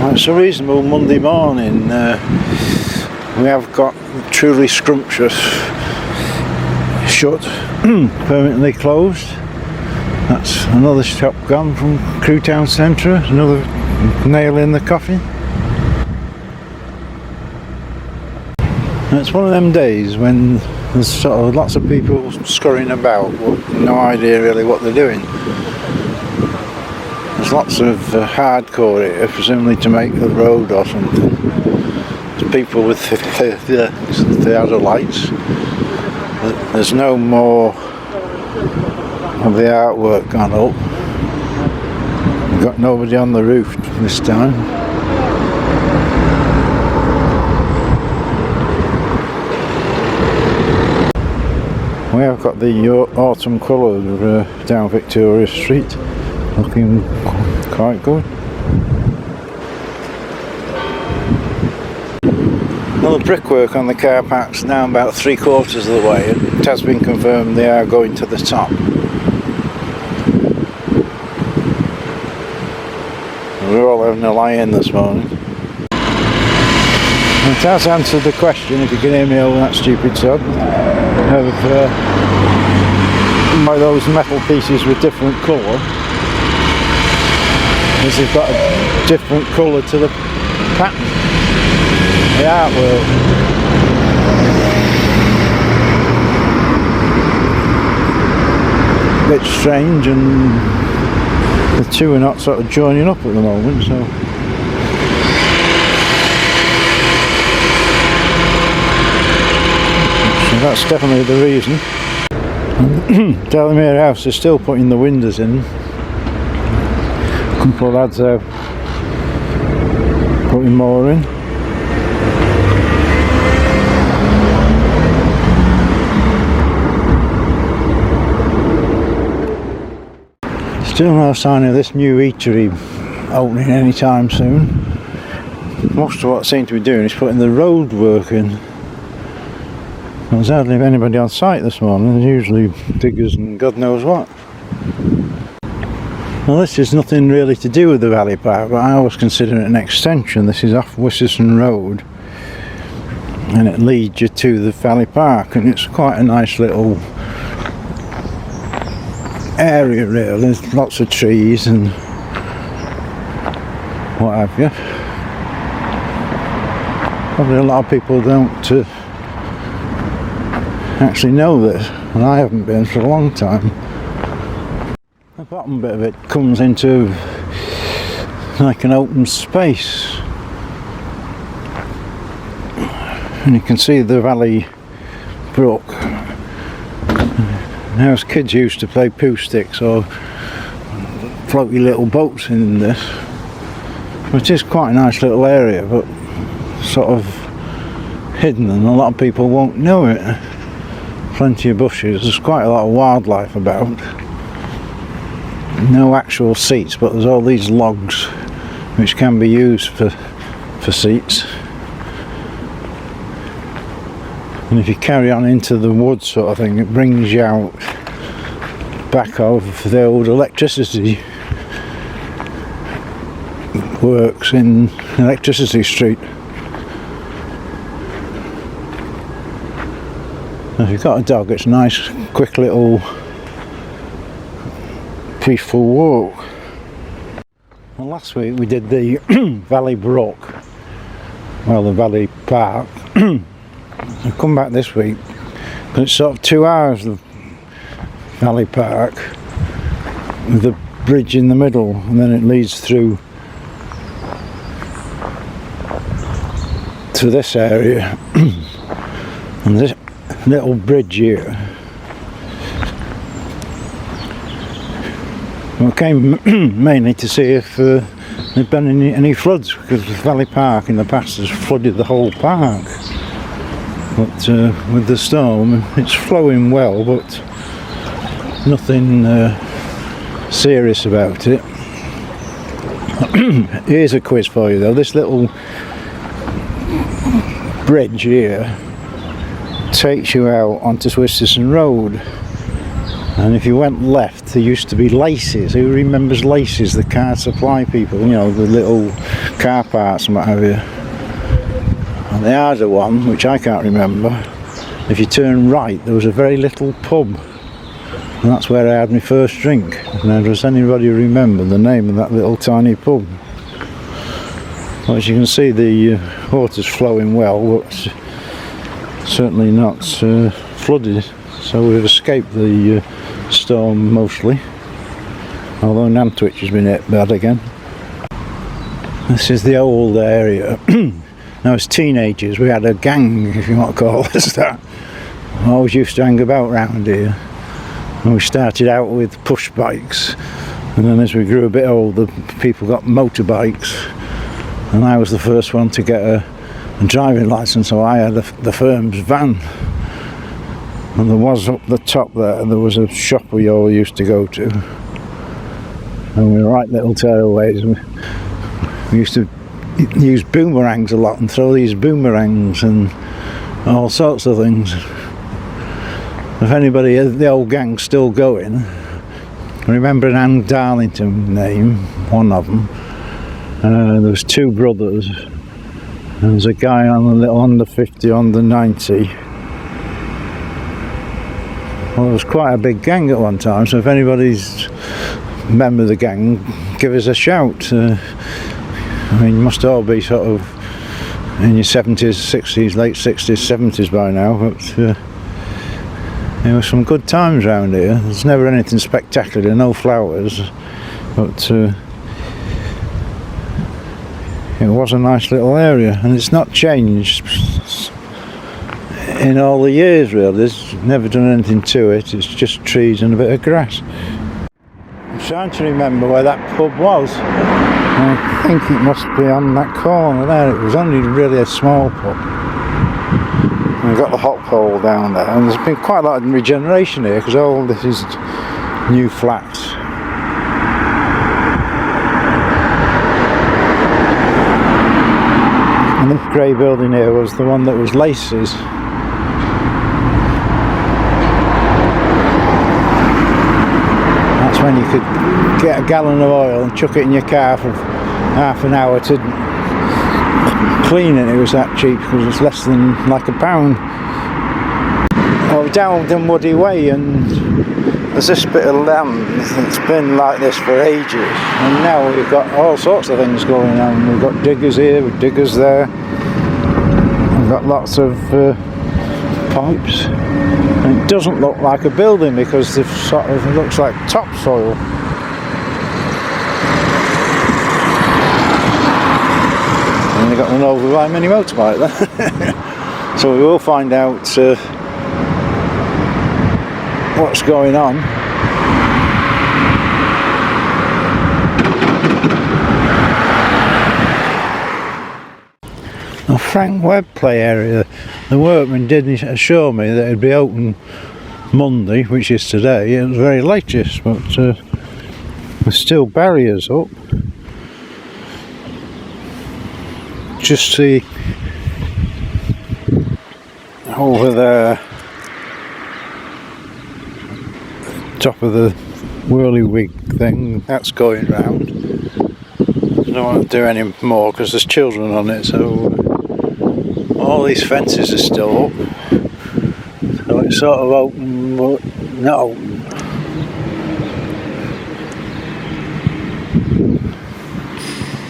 It's a reasonable Monday morning. We have got truly scrumptious shut, permanently closed. That's another shop gone from Crewe Town Centre, another nail in the coffin. And it's one of them days when there's sort of lots of people scurrying about, no idea really what they're doing. There's lots of hardcore here, presumably to make the road or something. There's people with the other lights. There's no more of the artwork gone up. We've got nobody on the roof this time. We have got the autumn colour down Victoria Street, looking quite good. Well, the brickwork on the car park's now about 3/4 of the way. It has been confirmed they are going to the top. We're all having a lie-in this morning. It has answered the question, if you can hear me over that stupid sod, of by those metal pieces with different colour. As they've got a different colour to the pattern, the artwork. A bit strange, and the two are not sort of joining up at the moment, so that's definitely the reason. Delamere House is still putting the windows in. A couple of lads are putting more in. Still no sign of this new eatery opening anytime soon. Most of what they seem to be doing is putting the road work in. There's hardly anybody on site this morning. There's usually diggers and God knows what. Well, this is nothing really to do with the Valley Park, but I always consider it an extension. This is off Wisserson Road, and it leads you to the Valley Park, and it's quite a nice little area really. There's lots of trees and what have you. Probably a lot of people don't actually know this, and I haven't been for a long time. The bottom bit of it comes into like an open space, and you can see the Valley Brook. Now, as kids used to play poo sticks or floaty little boats in this, which is quite a nice little area, but sort of hidden, and a lot of people won't know it. Plenty of bushes, there's quite a lot of wildlife about. No actual seats, but there's all these logs which can be used for seats. And if you carry on into the woods sort of thing, it brings you out back of the old electricity works in Electricity Street. If you've got a dog, it's a nice quick little peaceful walk. Well, last week we did the Valley Brook, well, the Valley Park. I've come back this week, but it's sort of 2 hours of Valley Park with the bridge in the middle, and then it leads through to this area and this little bridge here. We came mainly to see if there'd been any floods, because Valley Park in the past has flooded the whole park. But with the storm, it's flowing well, but nothing serious about it. Here's a quiz for you though. This little bridge here takes you out onto Wisserson Road. And if you went left, there used to be Laces. Who remembers Laces, the car supply people, you know, the little car parts and what have you. And the harder one, which I can't remember, if you turn right, there was a very little pub. And that's where I had my first drink. Now, does anybody remember the name of that little tiny pub? Well, as you can see, the water's flowing well, but certainly not flooded. So we've escaped the storm mostly, although Nantwich has been hit bad again. This is the old area. Now, as teenagers we had a gang, if you want to call us that. We always used to hang about round here, and we started out with push bikes, and then as we grew a bit older, people got motorbikes, and I was the first one to get a driving licence, so I had the firm's van. And there was up the top there was a shop we all used to go to, and we were right little tearaways. We used to use boomerangs a lot and throw these boomerangs and all sorts of things. If anybody, the old gang's still going, I remember an Anne Darlington name, one of them. There was two brothers. There was a guy on a little under 50, under 90. Well, it was quite a big gang at one time, so if anybody's member of the gang, give us a shout. I mean, you must all be sort of in your 70s, 60s, late 60s, 70s by now, but there were some good times around here. There's never anything spectacular, no flowers, but it was a nice little area, and it's not changed in all the years really. There's never done anything to it, it's just trees and a bit of grass. I'm trying to remember where that pub was. I think it must be on that corner there. It was only really a small pub. We've got the hop pole down there, and there's been quite a lot of regeneration here because all this is new flats. And this grey building here was the one that was Laces. That's when you could get a gallon of oil and chuck it in your car for half an hour to clean it. It was that cheap because it's less than like £1. Well, down Underwood Way, and there's this bit of land that's been like this for ages, and now we've got all sorts of things going on. We've got diggers here, we've diggers there, we've got lots of pipes, and it doesn't look like a building because they've sort of, it looks like topsoil. And they've got an over by mini motorbike there. So we will find out what's going on. The Frank Webb play area, the workman did assure me that it'd be open Monday, which is today. It was very latest, but there's still barriers up. Just see over there, top of the whirlywig thing, that's going round. I don't want to do any more because there's children on it, so all these fences are still up, so it's sort of open but not open.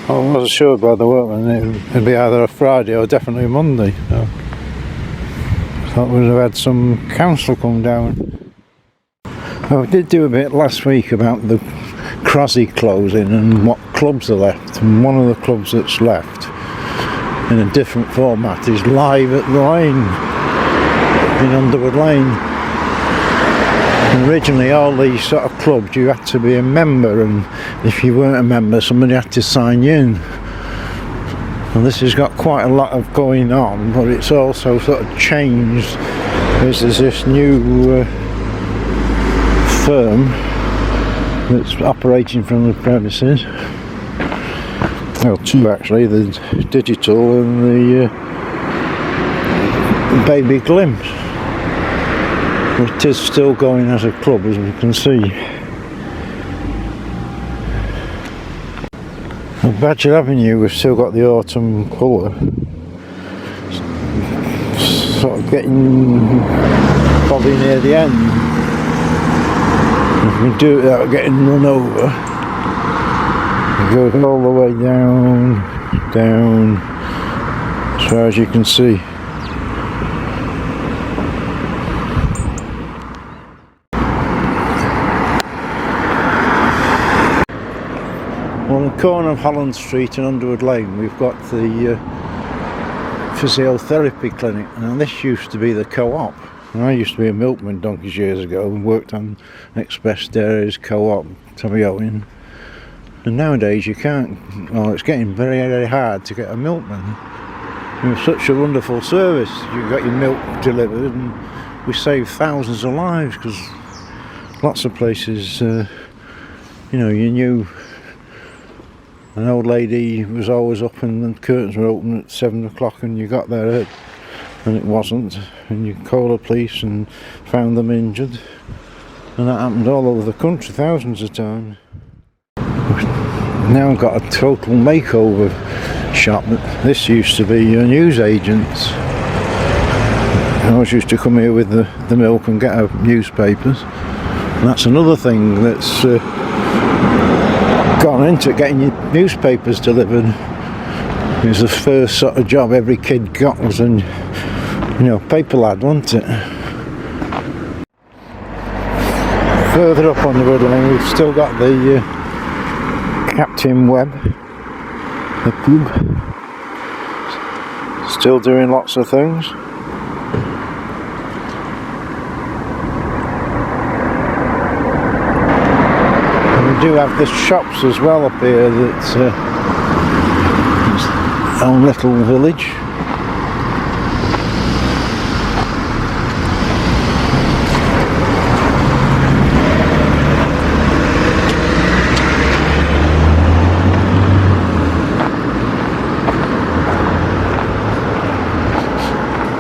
I was assured by the workman it'd be either a Friday or definitely a Monday, so I thought we'd have had some council come down. Well, we did do a bit last week about the Crosby closing and what clubs are left, and one of the clubs that's left in a different format is Live at the Lane in Underwood Lane. And originally all these sort of clubs you had to be a member, and if you weren't a member somebody had to sign you in. And this has got quite a lot of going on, but it's also sort of changed because there's this new firm that's operating from the premises. Well, two actually, the Digital and the Baby Glimpse. But it is still going as a club, as we can see. On Badger Avenue we've still got the autumn colour. Sort of getting probably near the end. If we do it without getting run over, it goes all the way down, as far as you can see. On the corner of Holland Street and Underwood Lane we've got the physiotherapy clinic. Now this used to be the co-op. I used to be a milkman donkeys years ago and worked on Express Dairies Co-op, Tobyowing. And nowadays you can't, well, it's getting very, very hard to get a milkman. It was such a wonderful service. You got your milk delivered and we saved thousands of lives, because lots of places, you know, you knew an old lady was always up and the curtains were open at 7 o'clock and you got there and it wasn't, and you called the police and found them injured, and that happened all over the country thousands of times. Now I've got a total makeover shop. This used to be a newsagent's. I always used to come here with the milk and get our newspapers, and that's another thing that's gone into getting your newspapers delivered. It was the first sort of job every kid got, was an, you know, paper lad, wasn't it? Further up on the Underwood Lane we've still got the Captain Webb, the pub, still doing lots of things. And we do have the shops as well up here, that's own little village.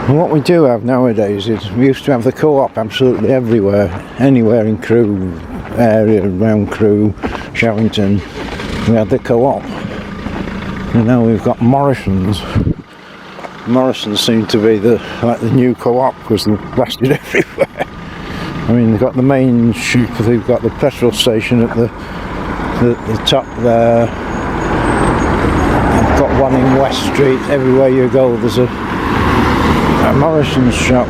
And what we do have nowadays is, we used to have the co-op absolutely everywhere, anywhere in Crewe area, around Crewe, Shawington, we had the co-op. And now we've got Morrison's. Morrison's seem to be like the new co-op, because they've lasted everywhere. I mean, they've got the main shop, they've got the petrol station at the top there. They've got one in West Street. Everywhere you go there's a Morrison's shop.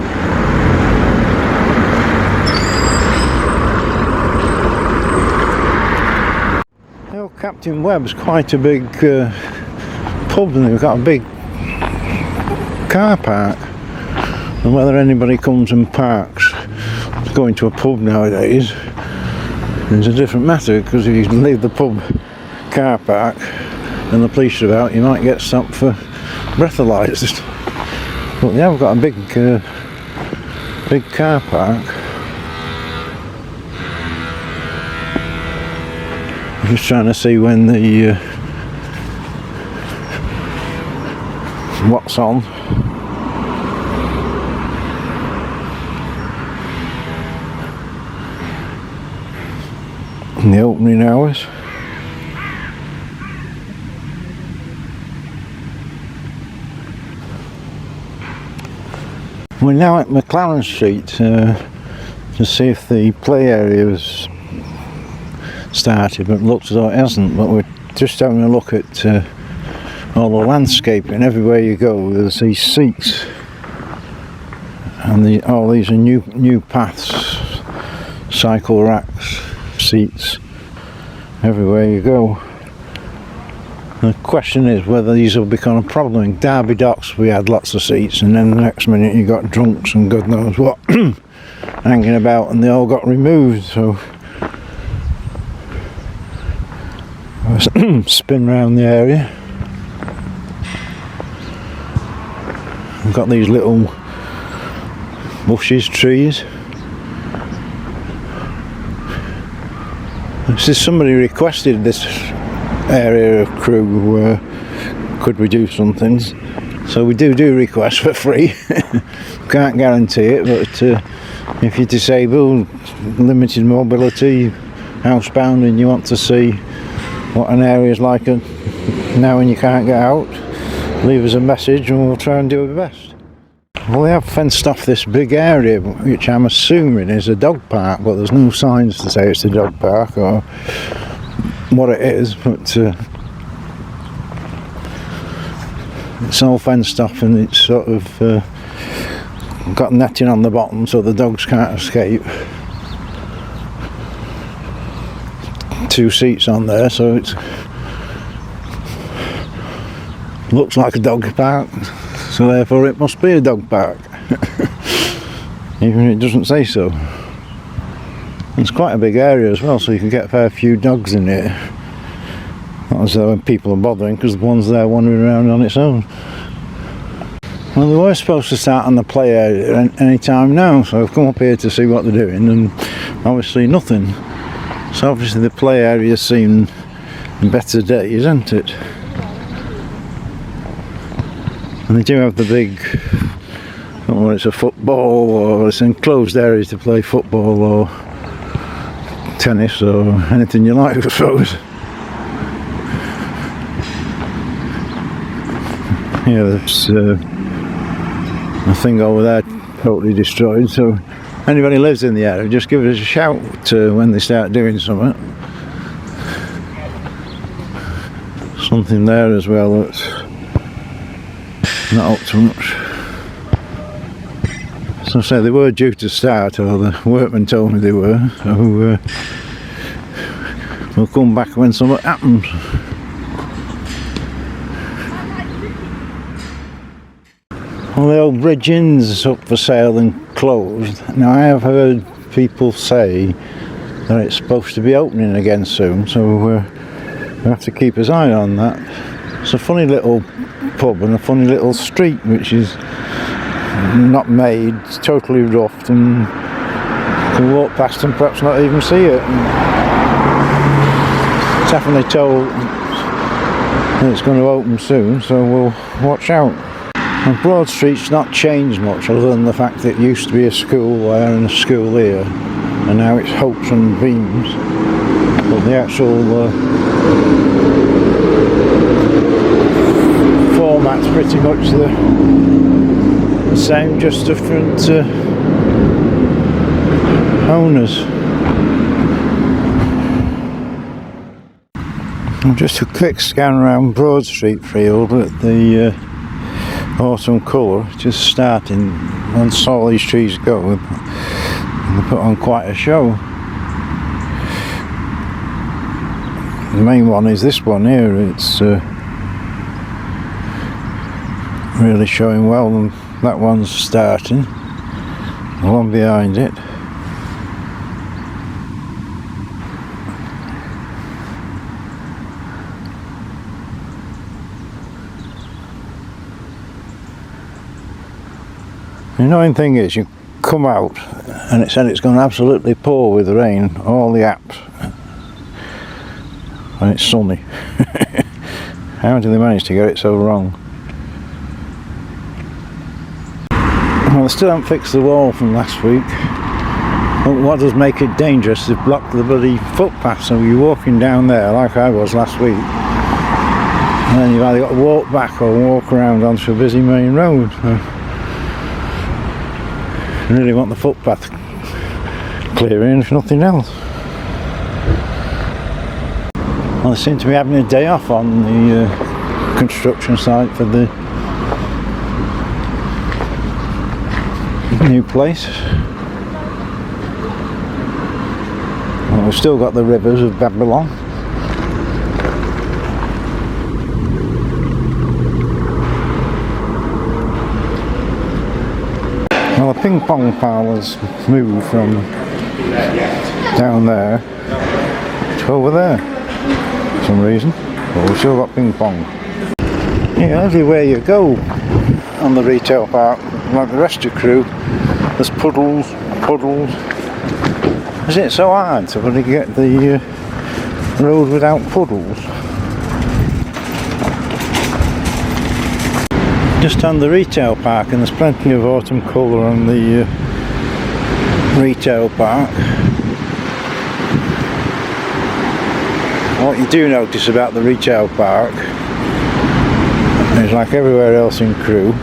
Well, Captain Webb's quite a big pub, and they've got a big car park, and whether anybody comes and parks going to a pub nowadays is a different matter, because if you can leave the pub car park and the police are out, you might get stopped for breathalyzers. But they have got a big car park. I'm just trying to see when the what's on. In the opening hours. We're now at McLaren Street to see if the play area has started, but it looks as though it hasn't. But we're just having a look at all the landscaping. Everywhere you go there's these seats, and all these are new paths, cycle racks, seats, everywhere you go. The question is whether these will become a problem. In Derby Docks we had lots of seats, and then the next minute you got drunks and God knows what hanging about, and they all got removed. So spin around the area. We've got these little bushes, trees. This is, somebody requested this area of Crewe, could we do some things, So we do requests for free. Can't guarantee it, but if you're disabled, limited mobility, housebound, and you want to see what an area is like now when you can't get out, leave us a message and we'll try and do our best. Well, they have fenced off this big area, which I'm assuming is a dog park, but there's no signs to say it's a dog park or what it is, but it's all fenced off, and it's sort of got netting on the bottom so the dogs can't escape. 2 seats on there, so it looks like a dog park, so therefore it must be a dog park. Even if it doesn't say so. It's quite a big area as well, so you can get a fair few dogs in here. Not as though people are bothering, because the one's there wandering around on its own. Well, they were supposed to start on the play area any time now, so I've come up here to see what they're doing, and obviously nothing. So obviously the play area's seen better days, isn't it? And they do have the big, I don't know whether it's a football or it's enclosed area to play football or tennis or anything you like, I suppose. Yeah, there's a thing over there totally destroyed, so anybody who lives in the area, just give us a shout when they start doing something. Something there as well that's not up to much. So I say they were due to start, or the workmen told me they were, so we'll come back when something happens. Well, the old Bridge Inn's up for sale and closed. Now I have heard people say that it's supposed to be opening again soon, so we have to keep an eye on that. It's a funny little pub and a funny little street which is not made, it's totally roughed, and you can walk past and perhaps not even see it. And definitely told that it's going to open soon, so we'll watch out. And Broad Street's not changed much, other than the fact that it used to be a school there and a school here, and now it's Hopes and Beams. But the actual format's pretty much the same, just different owners. And just a quick scan around Broad Street Field at the autumn colour, just starting. Once all these trees go, they put on quite a show. The main one is this one here. It's really showing well, and that one's starting. The one behind it. The annoying thing is, you come out and it said it's going to absolutely pour with rain, all the apps, and it's sunny. How do they manage to get it so wrong? Well, they still haven't fixed the wall from last week. But what does make it dangerous, they've blocked the bloody footpath, so you're walking down there like I was last week, and then you've either got to walk back or walk around onto a busy main road. So I really want the footpath clearing, if nothing else. Well, they seem to be having a day off on the construction site for the new place. Well, we've still got the rivers of Babylon. Well, the ping pong parlour's moved from down there to over there for some reason, but we've still got ping pong. Yeah, everywhere you go on the retail park, like the rest of Crewe, there's puddles. Is it so hard to really get the road without puddles? Just on the retail park, and there's plenty of autumn colour on the retail park. What you do notice about the retail park is, like everywhere else in Crewe,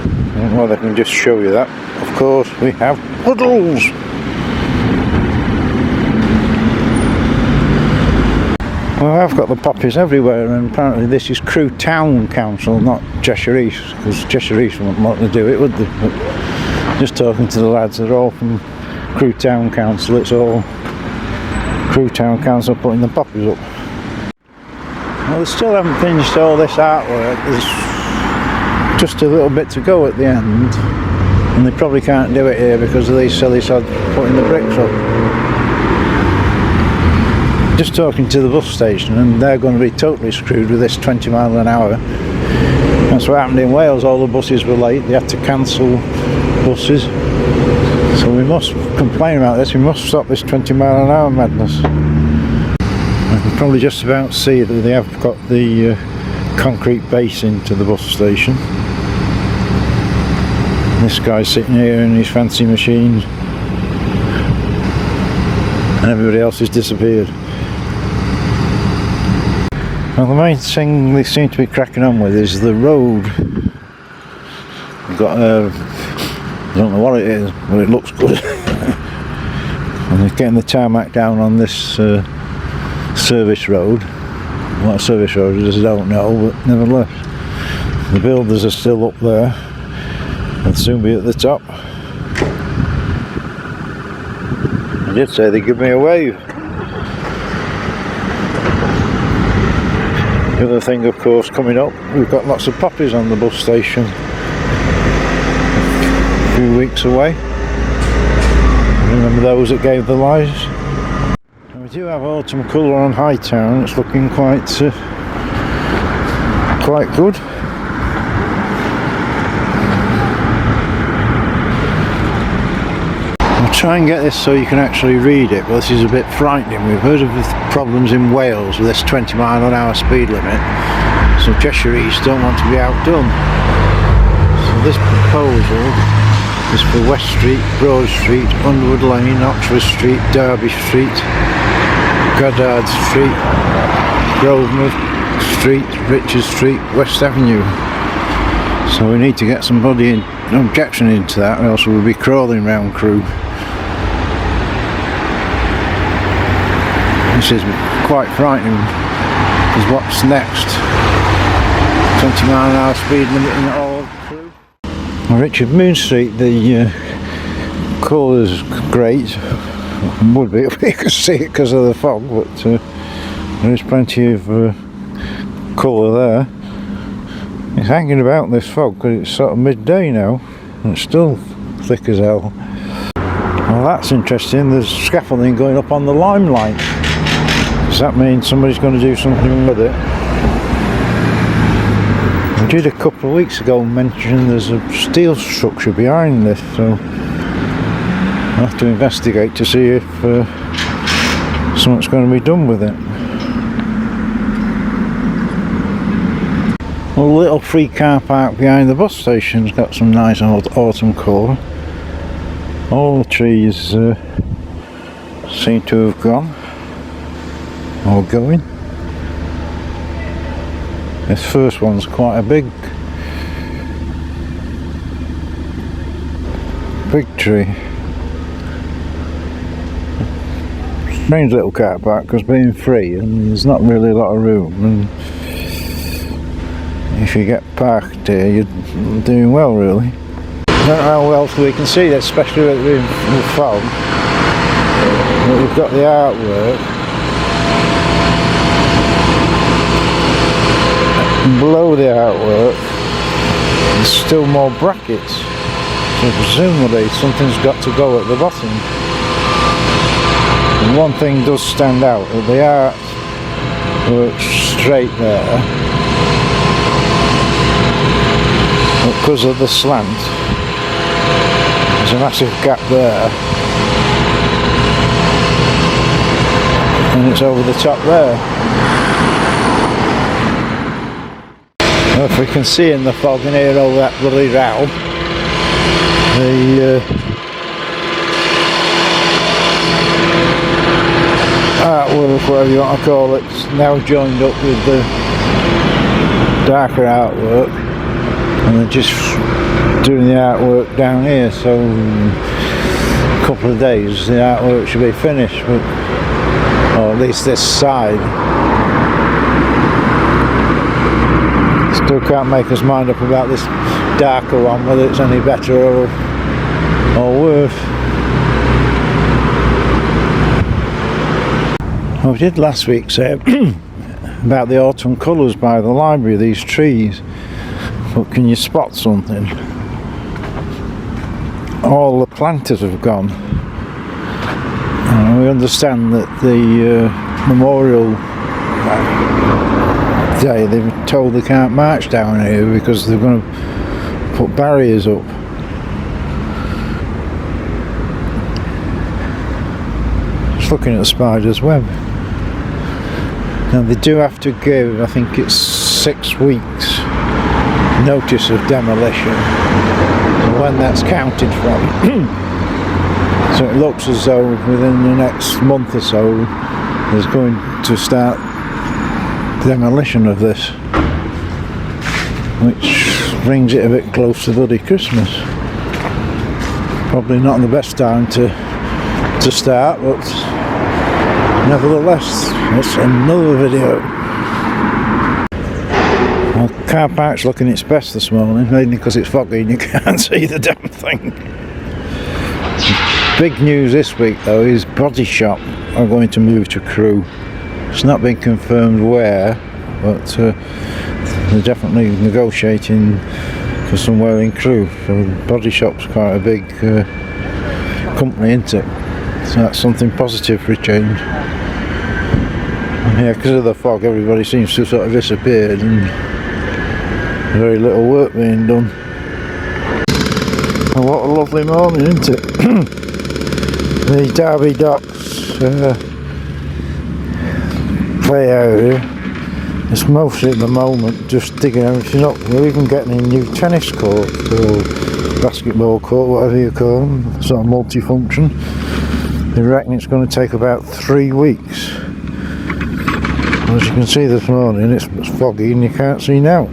well, I can just show you that, of course, we have puddles. Well, I've got the poppies everywhere, and apparently this is Crewe Town Council, not Cheshire East, because Cheshire East wouldn't want to do it, would they? But just talking to the lads, they're all from Crewe Town Council. It's all Crewe Town Council putting the poppies up. Well, they still haven't finished all this artwork. There's just a little bit to go at the end, and they probably can't do it here because of these silly sods putting the bricks up. Just talking to the bus station, and they're going to be totally screwed with this 20 mile an hour. That's what happened in Wales. All the buses were late, they had to cancel buses, so we must complain about this. We must stop this 20 mile an hour madness. I can probably just about see that they have got the concrete base into the bus station. This guy's sitting here in his fancy machine, and everybody else has disappeared. Well, the main thing they seem to be cracking on with is the road. We've got I don't know what it is, but it looks good. And they're getting the tarmac down on this service road. What a service road is, I don't know, but nevertheless, the builders are still up there. They'll soon be at the top. I did say they'd give me a wave. The other thing, of course, coming up, we've got lots of poppies on the bus station. A few weeks away. Remember those that gave the lies? And we do have autumn colour on Hightown. It's looking quite good. I'll try and get this so you can actually read it, but this is a bit frightening. We've heard of the problems in Wales with this 20 mile an hour speed limit, so Cheshire East don't want to be outdone. So this proposal is for West Street, Broad Street, Underwood Lane, Oxford Street, Derby Street, Goddard Street, Grosvenor Street, Richard Street, West Avenue. So we need to get somebody in objection into that, or else we'll be crawling round Crewe. This is quite frightening, because what's next? 20 mile an hour speed limit in all of Crewe. Well, Richard Moon Street, the colour's great. Would be if you could see it because of the fog, but there is plenty of colour there. It's hanging about this fog because it's sort of midday now, and it's still thick as hell. Well, that's interesting. There's scaffolding going up on the Limelight. Does that mean somebody's going to do something with it? I did a couple of weeks ago mention there's a steel structure behind this, so I'll have to investigate to see if something's going to be done with it. Well, the little free car park behind the bus station's got some nice autumn colour. All the trees seem to have gone, or going. This first one's quite a big tree. Strange little car park because being free and there's not really a lot of room, and if you get parked here you're doing well really. I don't know how else we can see this, especially with the fog, but we've got the artwork. And below the artwork there's still more brackets, so presumably something's got to go at the bottom. And one thing does stand out, that the artwork's straight there, but because of the slant there's a massive gap there, and it's over the top there. Well, if we can see in the fog and hear all that bloody row, the artwork, whatever you want to call it, is now joined up with the darker artwork, and they're just doing the artwork down here, so in a couple of days the artwork should be finished, but, or at least this side. Still can't make us mind up about this darker one, whether it's any better or worse. Well, we did last week say about the autumn colours by the library, these trees, but can you spot something? All the planters have gone. We understand that the Memorial Day, they've told they can't march down here because they're going to put barriers up. Just looking at the spider's web. Now they do have to give, I think it's 6 weeks notice of demolition, when that's counted from. So it looks as though within the next month or so there's going to start demolition of this, which brings it a bit close to bloody Christmas. Probably not the best time to start, but nevertheless, it's another video. Well, car park's looking its best this morning, mainly because it's foggy and you can't see the damn thing. Big news this week though is Body Shop are going to move to Crewe. It's not been confirmed where, but they're definitely negotiating for somewhere in Crewe. So Body Shop's quite a big company, isn't it? So that's something positive for a change. And yeah, because of the fog, everybody seems to have sort of disappeared and very little work being done. And what a lovely morning, isn't it? The Derby Docks play area. It's mostly at the moment just digging everything up. We're even getting a new tennis court or basketball court, whatever you call them, sort of multi-function. They reckon it's going to take about 3 weeks. As you can see this morning, it's foggy and you can't see now.